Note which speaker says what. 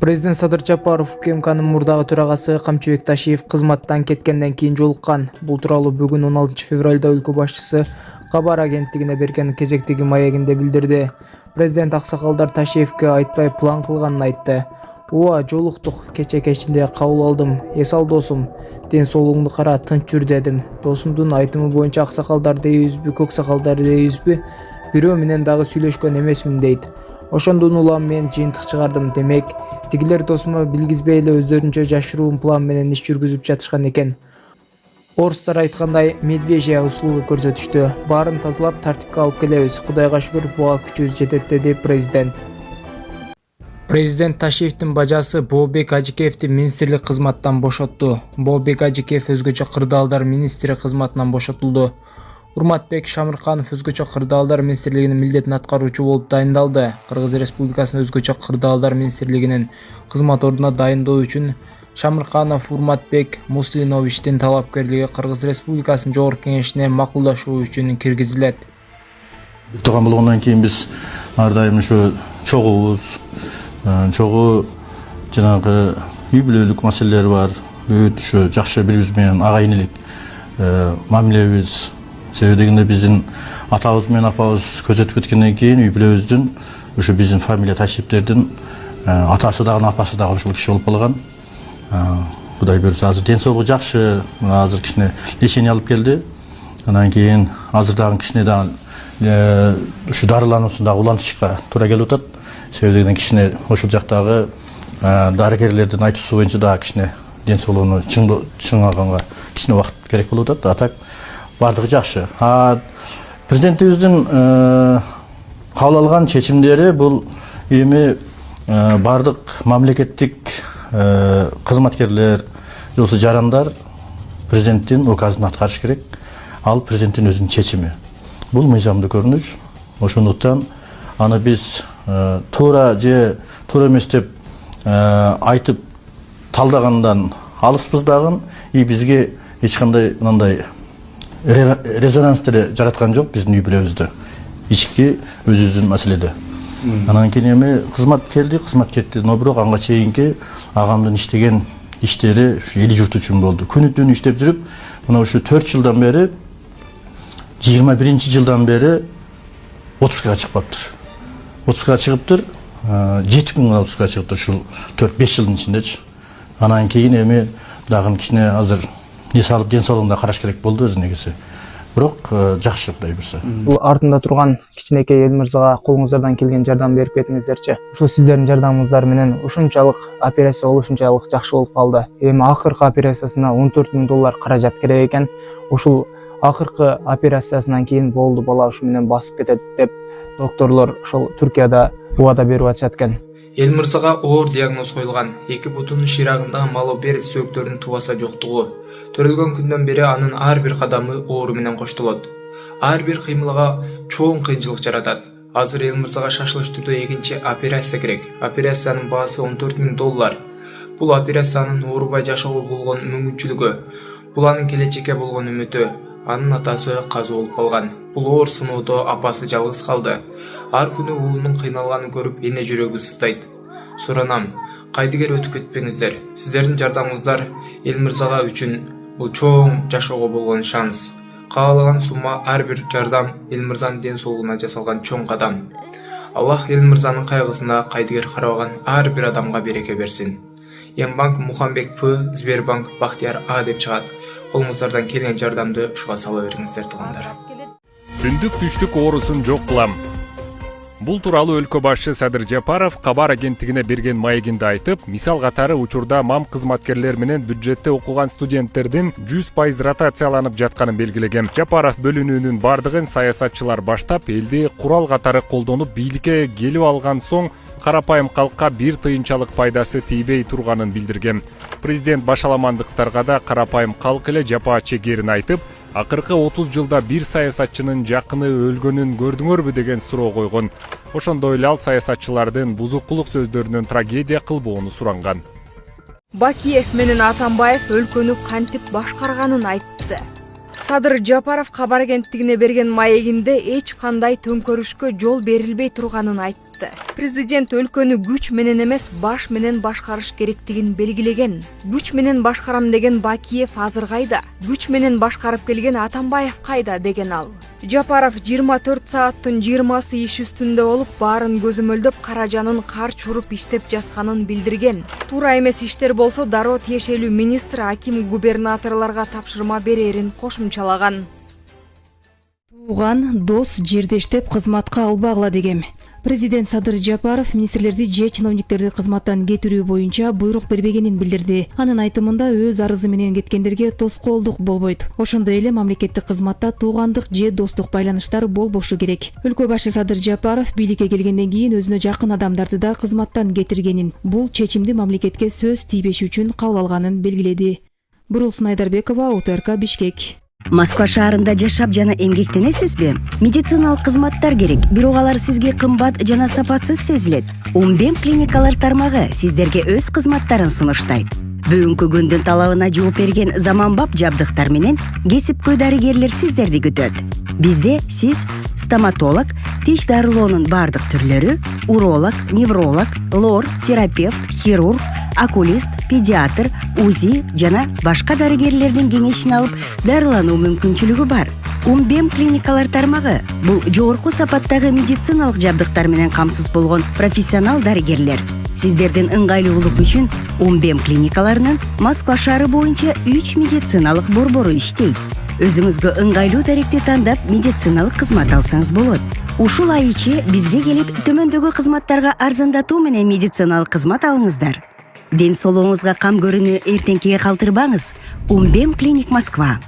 Speaker 1: Президент Садыр Жапаров УКМКнын мурдагы төрагасы Камчыбек Ташиев кызматтан кеткенден кийин жолуккан. Бул тууралуу бүгүн 16 февралда өлкө башчысы кабар агенттигине берген кезектеги маегинде билдирди. Президент аксакалдар Ташиевке айтпай план кылганын айтты. Ооба, жолуктук, кече кечинде кабыл алдым. Эсал досум, ден соолугуңду кара, тынч жүр дедим. Досумдун айтымы боюнча аксакалдар дейбизби, көк сакалдар дейбизби, бирөө менен дагы сүйлөшкөн эмесмин дейт. Ошондон улам мен жыйынтык чыгардым. Демек, тигилер досума билгизбей эле өздөрүнчө жашыруун план менен иш жүргүзүп жатышкан экен. Орустар айткандай, медвежья услуга көрсөтүштү. Баарын тазалап, тартипке алып келебиз. Кудайга шүгүр, буга күчүбүз жетет, деди президент. Президент Ташиевдин бажасы Бообек Ажикеевди министрлик кызматтан бошотту. Бообек Ажикеев өзгөчө кырдаалдар министри кызматынан бошотулду. Урматбек Шамырканов өзгөчө кырдаалдар министрлигинин милдетин аткаруучу болуп дайындалды. Кыргыз Республикасынын өзгөчө кырдаалдар министрлигинин кызмат ордуна дайындоо үчүн Шамырканов Урматбек Муслиновичтин талапкерлиги Кыргыз Республикасынын Жогорку Кеңешине макулдашуу үчүн киргизилет.
Speaker 2: Турган болгондон кийин биз ар дайым ушу чогуубуз, чогуу жанагы үй бүлөлүк маселелер бар. Өтө ушу жакшы бири-бириз менен ага инелик мамилебиз. Себеби дегенде биздин атабыз менен апабыз көзөтүп кеткенден кийин үй бүлөбүздүн ушу биздин фамилия Ташиевдердин атасы дагы апасы дагы ушул киши болуп калган. Кудай буйрса азыр ден соолугу жакшы, азыр кичине лечение алып келди. Андан кийин азыр дагы кичине дагы ушу дарылануусун дагы улантышка туура келип атат. Себеби дегенде кичине ошол жактагы дарыгерлердин айтуусу боюнча дагы кичине ден соолугуну чыңаганга кичине убакыт керек болуп атат. А так бардыгы жакшы. Президентибиздин кабыл алган чечимдери бул эми бардык мамлекеттик кызматкерлер, болсо жарандар президенттин указын аткарыш керек. Ал президенттин өзүнүн чечими. Бул мыйзамдуу көрүнүш. Ошондуктан аны биз туура же туура эмес деп айтып талдагандан алыспыз дагы, и бизге эч кандай мындай резонанс деле жараткан жок биздин үй бүлөбүздө. Ички өзүбүздүн маселеде. Анан кийин эми кызмат келди, кызмат кетти. Но бирок анга чейинки агамдын иштеген иштери ушу эли журт үчүн болду. Күнү түнү иштеп жүрүп, мына ушу 4 жылдан бери 21-жылдан бери отпускага чыкпаптыр. Отпускага чыгыптыр, 7 күн гана отпускага чыгыптыр ушул 4-5 жылдын ичиндечи. Анан кийин эми дагы кичине азыр эс алып ден соолугуна караш керек болду өзү негизи. Бирок жакшы, Кудай буйрса.
Speaker 1: Бул артында турган кичинекей эл мырзага колуңуздардан келген жардам берип кетиңиздерчи. Ушул сиздердин жардамыңыздар менен ушунчалык операция ушунчалык жакшы болуп калды. Эми акыркы операциясына $14,000 каражат керек экен. Ушул акыркы операциясынан кийин болду, бала ушу менен басып кетет деп докторлор ошол Түркияда убада берип атышат экен. Эл мырзага оор диагноз коюлган. Эки бутунун ширагындагы малоберец сөөктөрүнүн тубаса жоктугу. Төрөлгөн күндөн бери анын ар бир кадамы оору менен коштолот. Ар бир кыймылга чоң кыйынчылык жаратат. Азыр эл мырзага шашылыш түрдө экинчи операция керек. Операциянын баасы $14,000. Бул операциянын оорубай жашоого болгон мүмкүнчүлүгү, бул анын келечекке болгон үмүтү. Анын атасы каза болуп калган. Бул оор сыноодо апасы жалгыз калды. Ар күнү уулунун кыйналганын көрүп эне жүрөгү сыздайт. Суранам, кайдыгер өтүп кетпеңиздер. Сиздердин жардамыңыздар эл мырзага үчүн бул чоң жашоого болгон шанс. Каалаган сумма ар бир жардам эл мырзанын ден соолугуна жасалган чоң кадам. Аллах эл мырзанын кайгысына кайдыгер карабаган ар бир адамга береке берсин. Ембанк Мухамбек П, Сбербанк Бахтияр А деп чыгат. Колуңуздардан келген жардамды ушуга сала бериңиздер, туугандар.
Speaker 3: Түндүк түштүк оорусун жок кылам. Бул тууралуу өлкө башчы Садыр Жапаров кабар агенттигине берген маегинде айтып, мисал катары учурда мам кызматкерлер менен бюджетте окуган студенттердин 100% ротацияланып жатканын белгилеген. Жапаров бөлүнүүнүн бардыгын саясатчылар баштап, элди курал катары колдонуп бийликке келип алган соң карапайым калкка бир тыйынчалык пайдасы тийбей турганын билдирген. Президент башаламандыктарга да карапайым калк эле жапа чегерин айтып, акыркы 30 жылда бир саясатчынын жакыны өлгөнүн көрдүңөрбү деген суроо койгон. Ошондой эле ал саясатчылардын бузукулук сөздөрүнөн трагедия кылбоону суранган.
Speaker 4: Бакиев менен Атамбаев өлкөнү кантип башкарганын айтты. Садыр Жапаров кабар агенттигине берген маегинде эч кандай төңкөрүшкө жол берилбей турганын айтты. айтты. Президент өлкөнү күч менен эмес, баш менен башкарыш керектигин белгилеген. Күч менен башкарам деген Бакиев азыр кайда? Күч менен башкарып келген Атамбаев кайда деген ал. Жапаров 24 сааттын 20-сы иш үстүндө болуп, баарын көзөмөлдөп, каражанын карч уруп иштеп жатканын билдирген. Туура эмес иштер болсо дароо тиешелүү министр, аким, губернаторлорго тапшырма берерин кошумчалаган.
Speaker 5: Тууган, дос, жердештеп кызматка албагыла дегем. Президент Садыр Жапаров министрлерди же чиновниктерди кызматтан кетирүү боюнча буйрук бербегенин билдирди. Анын айтымында өз арызы менен кеткендерге тоскоолдук болбойт. Ошондой эле мамлекеттик кызматта туугандык же достук байланыштар болбошу керек. Өлкө башы Садыр Жапаров бийликке келгенден кийин өзүнө жакын адамдарды да кызматтан кетиргенин, бул чечимди мамлекетке сөз тийбеш үчүн кабыл алганын белгиледи. Бурулсун Айдарбекова, УТРК, Бишкек.
Speaker 6: Москва шаарында жашап жана эмгектенесизби? Медициналык кызматтар керек, бирок алар сизге кымбат жана сапатсыз сезилет. Умбем клиникалар тармагы сиздерге өз кызматтарын сунуштайт. Бүгүнкү күндүн талабына жооп берген заманбап жабдыктар менен кесипкөй дарыгерлер сиздерди күтөт. Бизде сиз стоматолог, тиш дарылоонун бардык түрлөрү, уролог, невролог, лор, терапевт, хирург, окулист, педиатр, УЗИ жана башка дарыгерлердин кеңешин алып дарылануу мүмкүнчүлүгү бар. Умбем клиникалар тармагы бул жогорку сапаттагы медициналык жабдыктар менен камсыз болгон профессионал дарыгерлер. Сиздердин ыңгайлуулук үчүн Умбем клиникаларынын Москва шаары боюнча 3 медициналык борбору иштейт. Өзүңүзгө ыңгайлуу даректи тандап медициналык кызмат алсаңыз болот. Ушул ай ичи бизге келип төмөндөгү кызматтарга арзандатуу менен медициналык кызмат алыңыздар. Ден соолугуңузга кам көрүүнү эртеңкиге калтырбаңыз. Умбем клиник Москва.